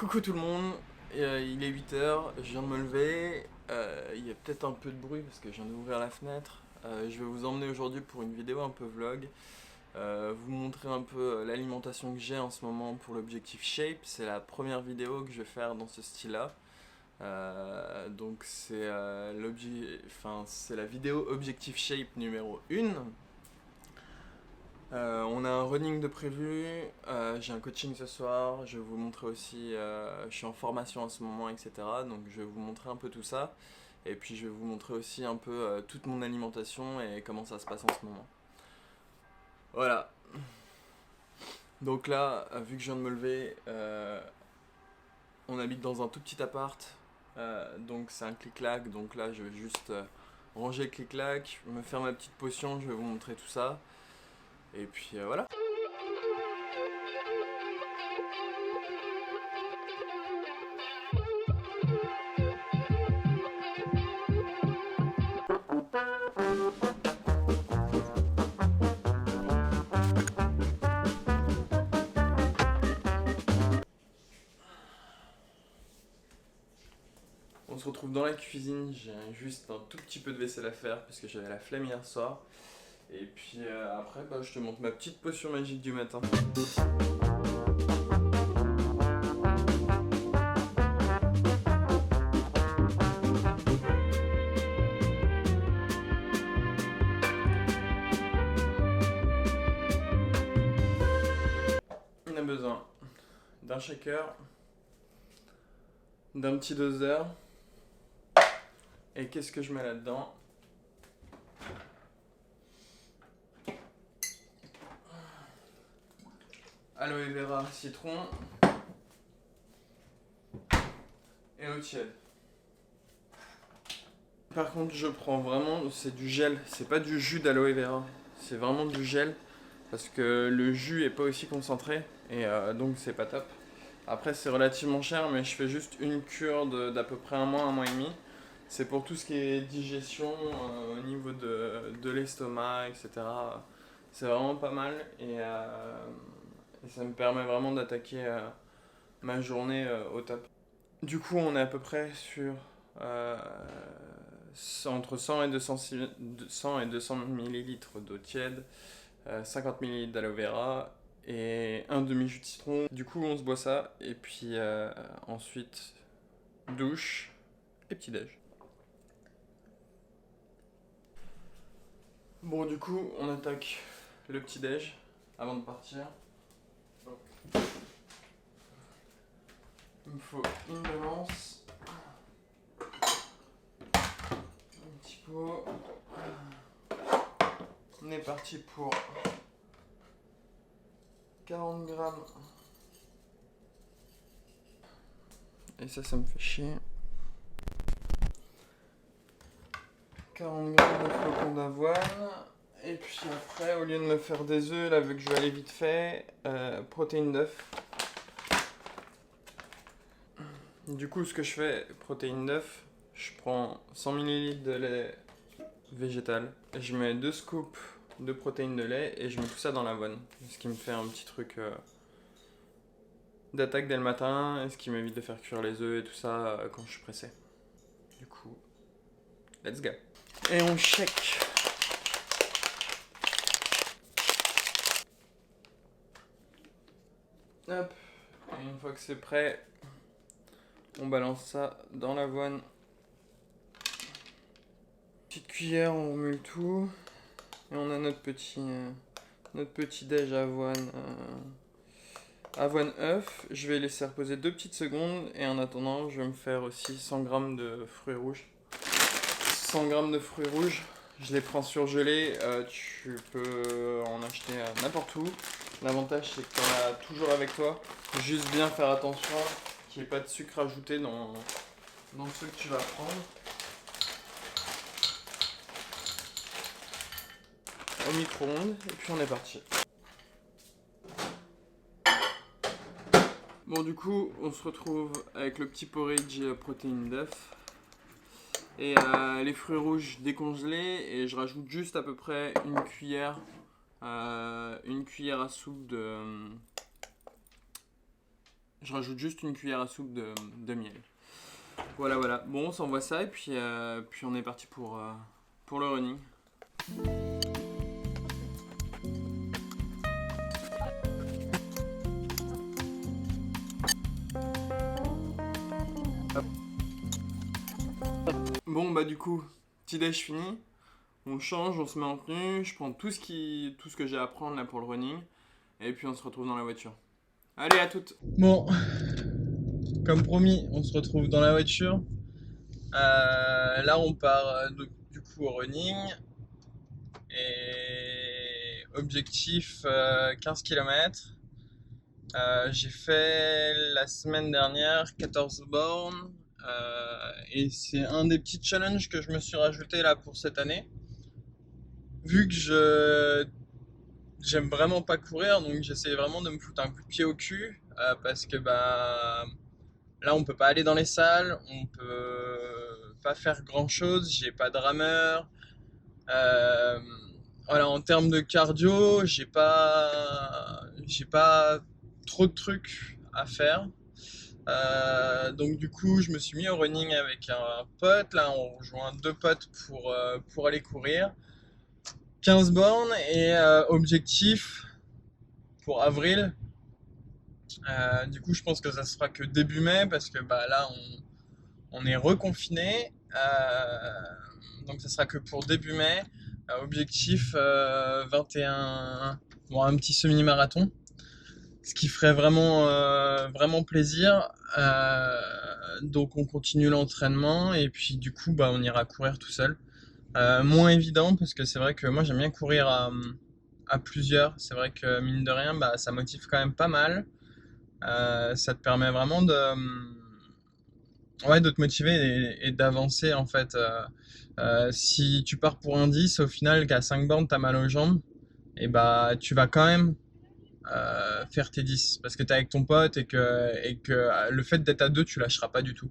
Coucou tout le monde, il est 8 h, je viens de me lever, il y a peut-être un peu de bruit parce que je viens d'ouvrir la fenêtre. Je vais vous emmener aujourd'hui pour une vidéo un peu vlog, vous montrer un peu l'alimentation que j'ai en ce moment pour l'objectif Shape. C'est la première vidéo que je vais faire dans ce style-là. Donc c'est la vidéo objectif Shape numéro 1. On a un running de prévu, j'ai un coaching ce soir, je vais vous montrer aussi, je suis en formation en ce moment, etc. Donc je vais vous montrer un peu tout ça. Et puis je vais vous montrer aussi un peu toute mon alimentation et comment ça se passe en ce moment. Voilà. Donc là, vu que je viens de me lever, on habite dans un tout petit appart. Donc c'est un clic-clac, donc là je vais juste ranger le clic-clac, me faire ma petite potion, je vais vous montrer tout ça. Et puis voilà. On se retrouve dans la cuisine, j'ai juste un tout petit peu de vaisselle à faire parce que j'avais la flemme hier soir. Et puis après, je te montre ma petite potion magique du matin. On a besoin d'un shaker, d'un petit doseur. Et qu'est-ce que je mets là-dedans? Aloe vera, citron et eau tiède. Par contre, je prends vraiment, c'est du gel, c'est pas du jus d'aloe vera, c'est vraiment du gel parce que le jus est pas aussi concentré et donc c'est pas top. Après, c'est relativement cher, mais je fais juste une cure d'à peu près un mois et demi. C'est pour tout ce qui est digestion au niveau de l'estomac, etc. C'est vraiment pas mal et ça me permet vraiment d'attaquer ma journée au top. Du coup, on est à peu près sur euh, entre 100 et 200 millilitres d'eau tiède, 50 millilitres d'aloe vera et un demi-jus de citron. Du coup, on se boit ça et puis ensuite douche et petit-déj. Bon, du coup, on attaque le petit-déj avant de partir. Donc, il me faut une balance, un petit pot. On est parti pour 40 grammes. Et ça me fait chier. 40 grammes de flocons d'avoine. Et puis après, au lieu de me faire des œufs, là, vu que je vais aller vite fait, protéines d'œuf. Du coup, ce que je fais, protéines d'œuf, je prends 100 ml de lait végétal. Je mets 2 scoops de protéines de lait et je mets tout ça dans l'avoine. Ce qui me fait un petit truc d'attaque dès le matin et ce qui m'évite de faire cuire les œufs et tout ça quand je suis pressé. Du coup, let's go. Et on shake. Hop. Et une fois que c'est prêt, on balance ça dans l'avoine. Petite cuillère, on remue le tout. Et on a notre petit déj avoine. Avoine œuf. Je vais laisser reposer 2 petites secondes. Et en attendant, je vais me faire aussi 100 g de fruits rouges. 100 g de fruits rouges. Je les prends surgelés. Tu peux en acheter n'importe où. L'avantage, c'est que tu en as toujours avec toi. Juste bien faire attention qu'il n'y ait pas de sucre ajouté dans ceux que tu vas prendre. Au micro-ondes. Et puis on est parti. Bon, du coup, on se retrouve avec le petit porridge protéines d'œuf. Et les fruits rouges décongelés. Et je rajoute juste à peu près une cuillère à soupe Je rajoute juste une cuillère à soupe de miel. Voilà, voilà. Bon, on s'envoie ça et puis on est parti pour le running. Bon, bah du coup, petit déj fini. On change, on se met en tenue. Je prends tout ce que j'ai à prendre là pour le running. Et puis on se retrouve dans la voiture. Allez, à toutes. Bon, comme promis, on se retrouve dans la voiture. Là, on part du coup au running. Et objectif 15 km. J'ai fait la semaine dernière 14 bornes. Et c'est un des petits challenges que je me suis rajouté là pour cette année. Vu que j'aime vraiment pas courir, donc j'essaie vraiment de me foutre un coup de pied au cul parce que bah là on peut pas aller dans les salles, on peut pas faire grand chose, j'ai pas de rameur. Voilà, en termes de cardio, j'ai pas trop de trucs à faire. Donc du coup, je me suis mis au running avec un pote. Là, on rejoint 2 potes pour aller courir. 15 bornes et objectif pour avril. Du coup, je pense que ça sera que début mai parce que bah, là, on est reconfiné. Donc ça sera que pour début mai. Objectif 21, bon, un petit semi-marathon. Ce qui ferait vraiment plaisir. Donc on continue l'entraînement et puis du coup bah, on ira courir tout seul. Moins évident parce que c'est vrai que moi j'aime bien courir à plusieurs. C'est vrai que mine de rien bah, ça motive quand même pas mal. Ça te permet vraiment de te motiver et d'avancer en fait. Si tu pars pour un 10, au final qu'à 5 bornes t'as mal aux jambes, et bah tu vas quand même faire tes 10 parce que t'es avec ton pote et que le fait d'être à deux tu lâcheras pas du tout.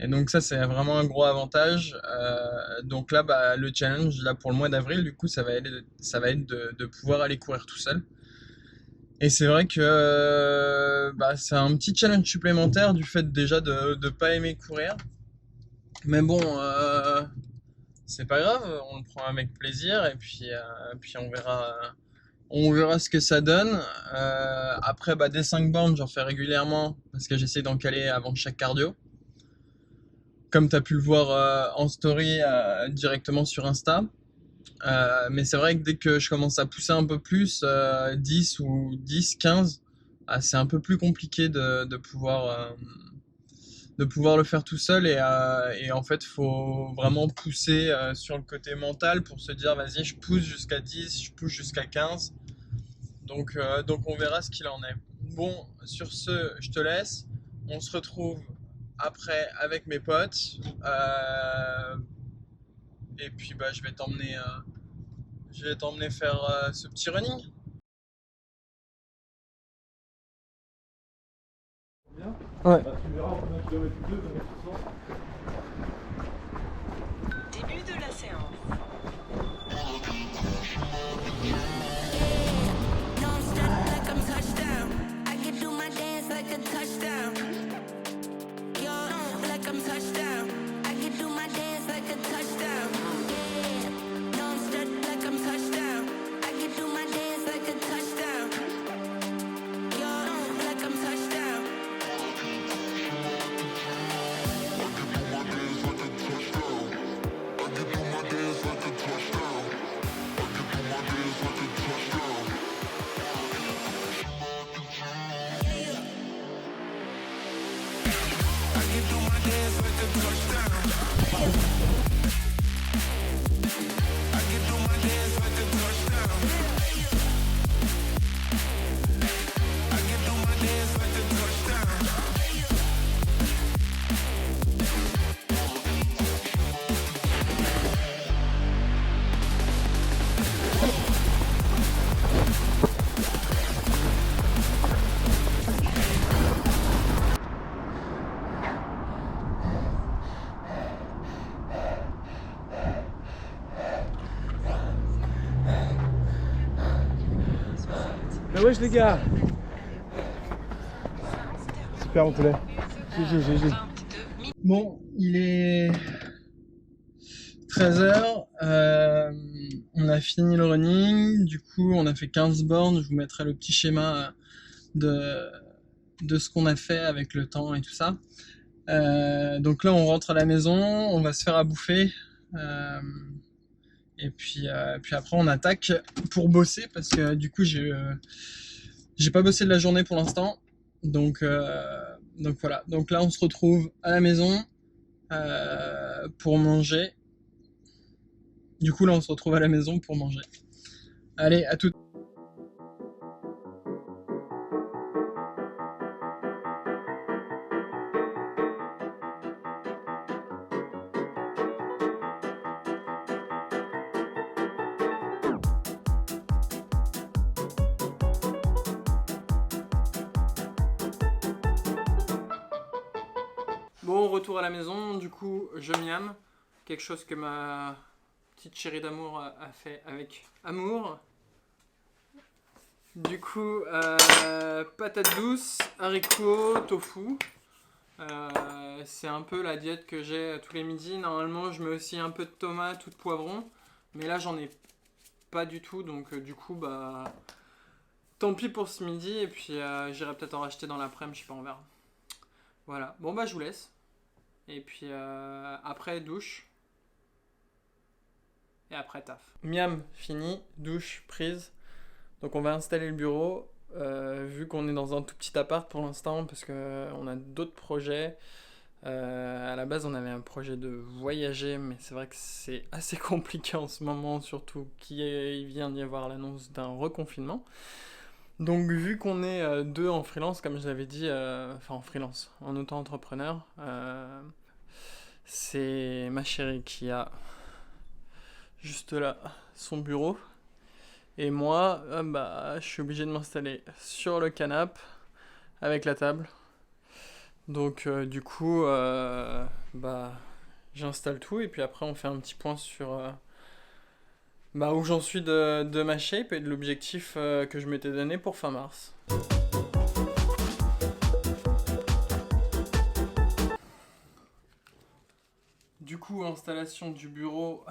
Et donc ça c'est vraiment un gros avantage. Donc là bah, le challenge là pour le mois d'avril du coup ça va être de pouvoir aller courir tout seul. Et c'est vrai que bah, c'est un petit challenge supplémentaire du fait déjà de pas aimer courir. Mais bon, c'est pas grave, on le prend avec plaisir et puis on verra ce que ça donne. Après, bah, des 5 bornes, j'en fais régulièrement parce que j'essaie d'en caler avant chaque cardio. Comme tu as pu le voir en story directement sur Insta. Mais c'est vrai que dès que je commence à pousser un peu plus, 10 ou 10, 15, c'est un peu plus compliqué de pouvoir le faire tout seul et en fait faut vraiment pousser sur le côté mental pour se dire vas-y je pousse jusqu'à 10, je pousse jusqu'à 15. Donc on verra ce qu'il en est. Bon, sur ce, je te laisse. On se retrouve après avec mes potes. Et puis bah, je vais t'emmener faire ce petit running. Ouais. Tu verras en combien de kilomètres ou deux, combien de temps. Début de la séance. Bah wesh les gars. Super mon poulet. GG. Bon, il est 13h. On a fini le running. Du coup, on a fait 15 bornes. Je vous mettrai le petit schéma de ce qu'on a fait avec le temps et tout ça. Donc là, on rentre à la maison. On va se faire à bouffer. Et puis après, on attaque pour bosser parce que du coup, j'ai pas bossé de la journée pour l'instant. Donc voilà. Donc là, on se retrouve à la maison pour manger. Du coup, là, on se retrouve à la maison pour manger. Allez, à tout. Bon, retour à la maison. Du coup, je miame. Quelque chose que ma petite chérie d'amour a fait avec amour. Du coup, patates douces, haricots, tofu. C'est un peu la diète que j'ai tous les midis. Normalement, je mets aussi un peu de tomates ou de poivron. Mais là, j'en ai pas du tout. Donc, du coup, bah, tant pis pour ce midi. Et puis, j'irai peut-être en racheter dans l'après-midi. Je sais pas, on verra. Voilà. Bon, bah, je vous laisse. Et puis, après, douche. Et après, taf. Miam, fini. Douche, prise. Donc, on va installer le bureau. Vu qu'on est dans un tout petit appart pour l'instant, parce qu'on a d'autres projets. À la base, on avait un projet de voyager, mais c'est vrai que c'est assez compliqué en ce moment, surtout qu'il vient d'y avoir l'annonce d'un reconfinement. Donc, vu qu'on est deux en freelance, comme je l'avais dit, enfin en freelance, en auto-entrepreneur, c'est ma chérie qui a juste là son bureau. Et moi, bah, je suis obligé de m'installer sur le canapé avec la table. Donc, du coup, bah, j'installe tout et puis après, on fait un petit point sur bah, où j'en suis de ma shape et de l'objectif que je m'étais donné pour fin mars. Du coup, installation du bureau,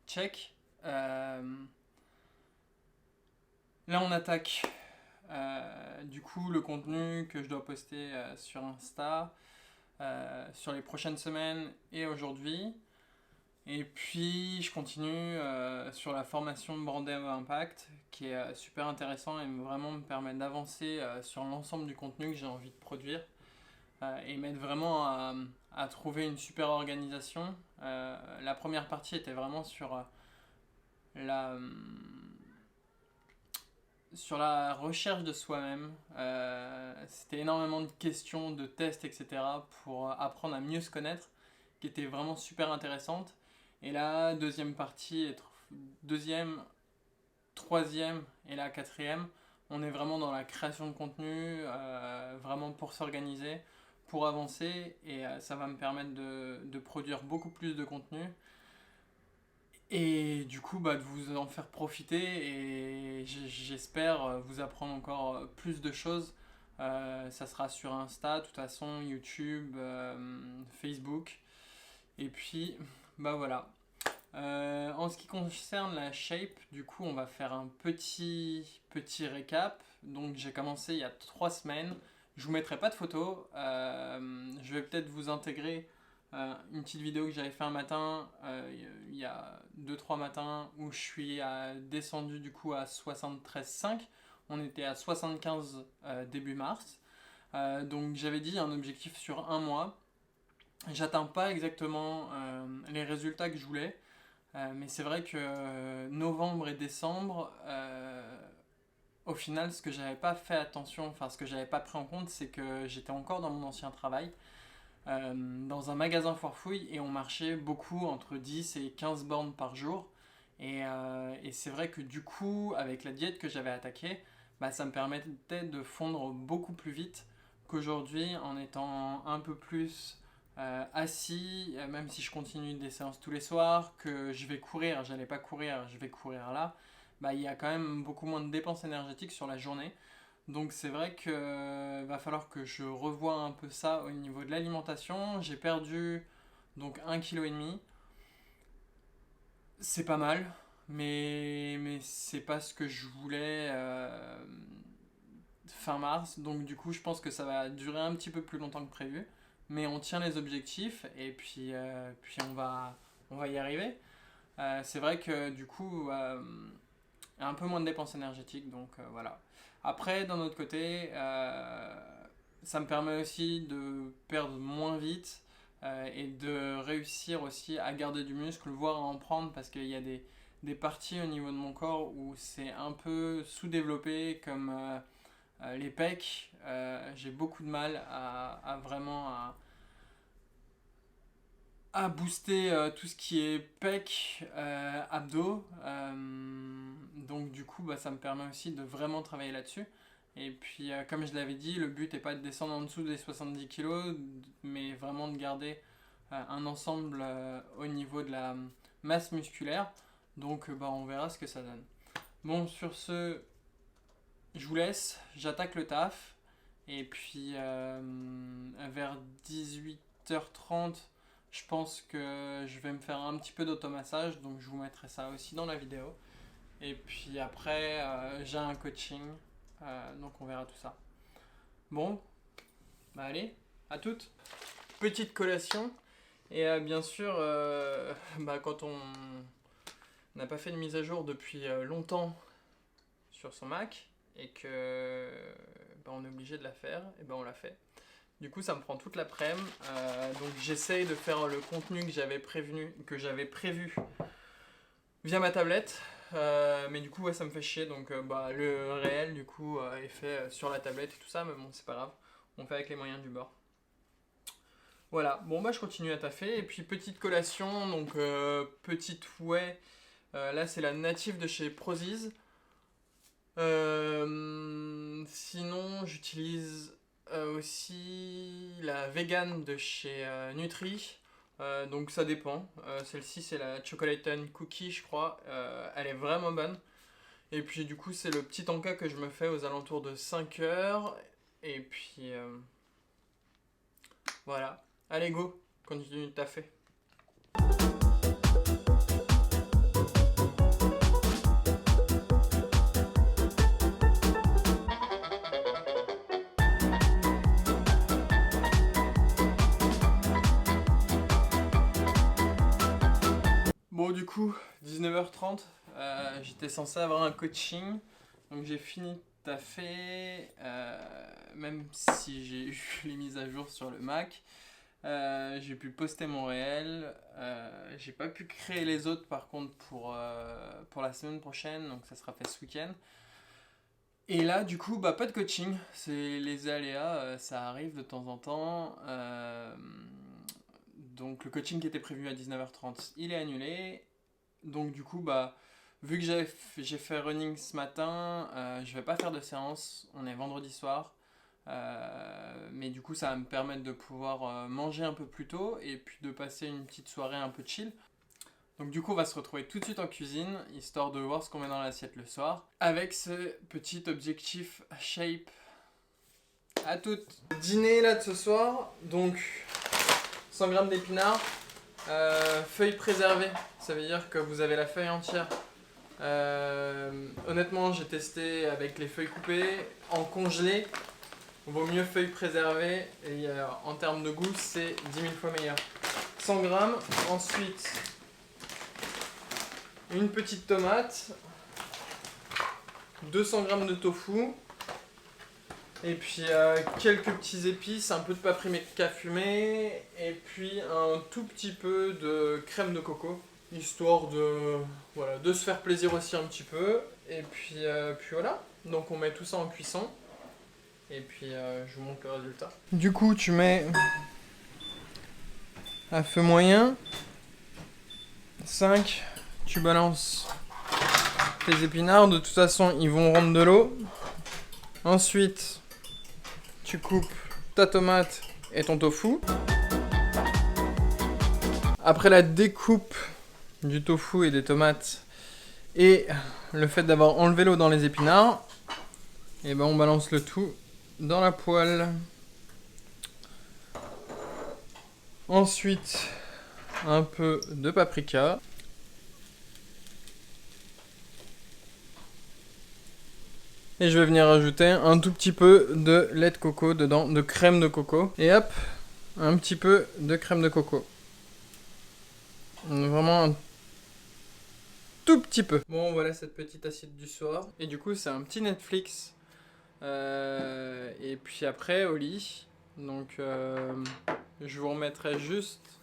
check. Là, on attaque du coup le contenu que je dois poster sur Insta sur les prochaines semaines et aujourd'hui. Et puis je continue sur la formation de Branding Impact qui est super intéressant et vraiment me permet d'avancer sur l'ensemble du contenu que j'ai envie de produire et m'aide vraiment à trouver une super organisation. La première partie était vraiment la, sur la recherche de soi-même. C'était énormément de questions, de tests, etc. pour apprendre à mieux se connaître, qui était vraiment super intéressante. Et la deuxième partie, deuxième, troisième et la quatrième, on est vraiment dans la création de contenu, vraiment pour s'organiser, pour avancer, et ça va me permettre de produire beaucoup plus de contenu. Et du coup, bah, de vous en faire profiter et j'espère vous apprendre encore plus de choses. Ça sera sur Insta, de toute façon, YouTube, Facebook. Et puis, bah voilà. En ce qui concerne la shape, du coup, on va faire un petit récap. Donc, j'ai commencé il y a 3 semaines. Je vous mettrai pas de photos. Je vais peut-être vous intégrer une petite vidéo que j'avais fait un matin, il y a 2-3 matins, où je suis descendu du coup à 73,5. On était à 75 début mars. Donc, j'avais dit un objectif sur un mois. J'atteins pas exactement les résultats que je voulais. Mais c'est vrai que novembre et décembre, au final, ce que j'avais pas fait attention, enfin ce que j'avais pas pris en compte, c'est que j'étais encore dans mon ancien travail, dans un magasin foire fouille, et on marchait beaucoup, entre 10 et 15 bornes par jour. Et c'est vrai que du coup, avec la diète que j'avais attaquée, bah, ça me permettait de fondre beaucoup plus vite qu'aujourd'hui en étant un peu plus assis, même si je continue des séances tous les soirs, que je vais courir, j'allais pas courir, je vais courir là, bah, il y a quand même beaucoup moins de dépenses énergétiques sur la journée. Donc c'est vrai que va falloir que je revoie un peu ça au niveau de l'alimentation. J'ai perdu donc 1,5 kg. C'est pas mal, mais c'est pas ce que je voulais fin mars. Donc du coup je pense que ça va durer un petit peu plus longtemps que prévu. Mais on tient les objectifs et puis on va y arriver. C'est vrai que du coup, un peu moins de dépenses énergétiques, donc voilà. Après, d'un autre côté, ça me permet aussi de perdre moins vite et de réussir aussi à garder du muscle, voire à en prendre, parce qu'il y a des parties au niveau de mon corps où c'est un peu sous-développé, comme les pecs. J'ai beaucoup de mal à vraiment à booster tout ce qui est pec, abdos. Donc du coup, ça me permet aussi de vraiment travailler là-dessus. Et puis, comme je l'avais dit, le but n'est pas de descendre en dessous des 70 kg, mais vraiment de garder un ensemble au niveau de la masse musculaire. Donc on verra ce que ça donne. Bon, sur ce, je vous laisse, j'attaque le taf. Et puis, vers 18h30, je pense que je vais me faire un petit peu d'automassage, donc je vous mettrai ça aussi dans la vidéo. Et puis après, j'ai un coaching, donc on verra tout ça. Bon, allez, à toutes. Petite collation. Et bien sûr, quand on n'a pas fait de mise à jour depuis longtemps sur son Mac, et que on est obligé de la faire, et on l'a fait. Du coup, ça me prend toute l'après-midi. Donc, j'essaye de faire le contenu que j'avais prévu via ma tablette. Mais du coup, ça me fait chier. Donc, le réel, du coup, est fait sur la tablette et tout ça. Mais bon, c'est pas grave. On fait avec les moyens du bord. Voilà. Bon, je continue à taffer. Et puis, petite collation. Donc, petite whey. Là, c'est la native de chez Prozis. Sinon, j'utilise aussi la vegan de chez Nutri. Donc ça dépend. Celle-ci c'est la Chocolate and Cookie, je crois. Elle est vraiment bonne. Et puis du coup c'est le petit encas que je me fais aux alentours de 5 heures. Et puis voilà. Allez go, continue de taffer. Bon, du coup, 19h30, j'étais censé avoir un coaching, donc j'ai fini de taffer, même si j'ai eu les mises à jour sur le Mac. J'ai pu poster mon réel, j'ai pas pu créer les autres par contre pour la semaine prochaine, donc ça sera fait ce week-end. Et là, du coup, pas de coaching, c'est les aléas, ça arrive de temps en temps. Donc le coaching qui était prévu à 19h30, il est annulé. Donc du coup, vu que j'ai fait running ce matin, je vais pas faire de séance. On est vendredi soir. Mais du coup, ça va me permettre de pouvoir manger un peu plus tôt et puis de passer une petite soirée un peu chill. Donc du coup, on va se retrouver tout de suite en cuisine, histoire de voir ce qu'on met dans l'assiette le soir, avec ce petit objectif shape. À toutes. Dîner là de ce soir, donc 100 g d'épinards, feuilles préservées, ça veut dire que vous avez la feuille entière. Honnêtement, j'ai testé avec les feuilles coupées, en congelé, vaut mieux feuilles préservées, et en termes de goût, c'est 10 000 fois meilleur. 100 g, ensuite une petite tomate, 200 g de tofu, et puis quelques petits épices, un peu de paprika fumé, et puis un tout petit peu de crème de coco, histoire de se faire plaisir aussi un petit peu. Et puis voilà, donc on met tout ça en cuisson, et puis je vous montre le résultat. Du coup, tu mets à feu moyen, 5, tu balances tes épinards, de toute façon ils vont rendre de l'eau. Ensuite, tu coupes ta tomate et ton tofu. Après la découpe du tofu et des tomates et le fait d'avoir enlevé l'eau dans les épinards, Et ben on balance le tout dans la poêle. Ensuite, un peu de paprika. Et je vais venir ajouter un tout petit peu de lait de coco dedans, de crème de coco. Et hop, un petit peu de crème de coco. Vraiment un tout petit peu. Bon, voilà cette petite assiette du soir. Et du coup, c'est un petit Netflix. Et puis après, au lit. Donc, je vous remettrai juste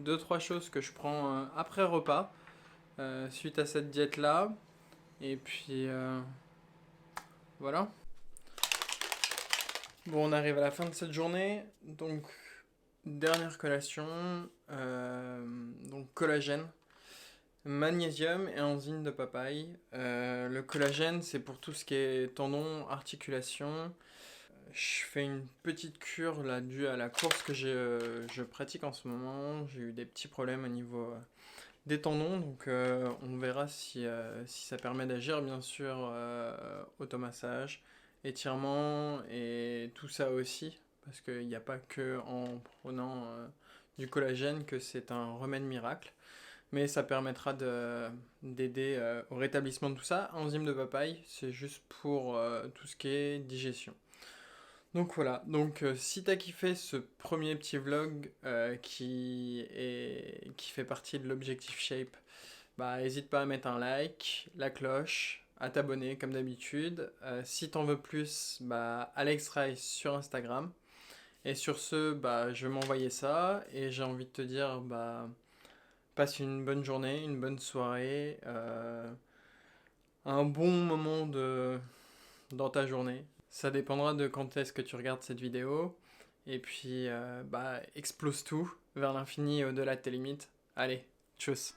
2-3 choses que je prends après repas. Suite à cette diète-là. Et puis, voilà. Bon, on arrive à la fin de cette journée. Donc, dernière collation. Donc, collagène. Magnésium et enzyme de papaye. Le collagène, c'est pour tout ce qui est tendons, articulations. Je fais une petite cure là due à la course que je pratique en ce moment. J'ai eu des petits problèmes au niveau des tendons, donc on verra si ça permet d'agir. Bien sûr, automassage, étirement et tout ça aussi, parce qu'il n'y a pas que en prenant du collagène que c'est un remède miracle. Mais ça permettra d'aider au rétablissement de tout ça. Enzyme de papaye, c'est juste pour tout ce qui est digestion. Donc voilà, donc si t'as kiffé ce premier petit vlog qui fait partie de l'objectif Shape, bah n'hésite pas à mettre un like, la cloche, à t'abonner comme d'habitude. Si t'en veux plus, bah Alex Rice sur Instagram. Et sur ce, bah je vais m'envoyer ça et j'ai envie de te dire bah passe une bonne journée, une bonne soirée, un bon moment dans ta journée. Ça dépendra de quand est-ce que tu regardes cette vidéo. Et puis, bah, explose tout vers l'infini et au-delà de tes limites. Allez, tchuss.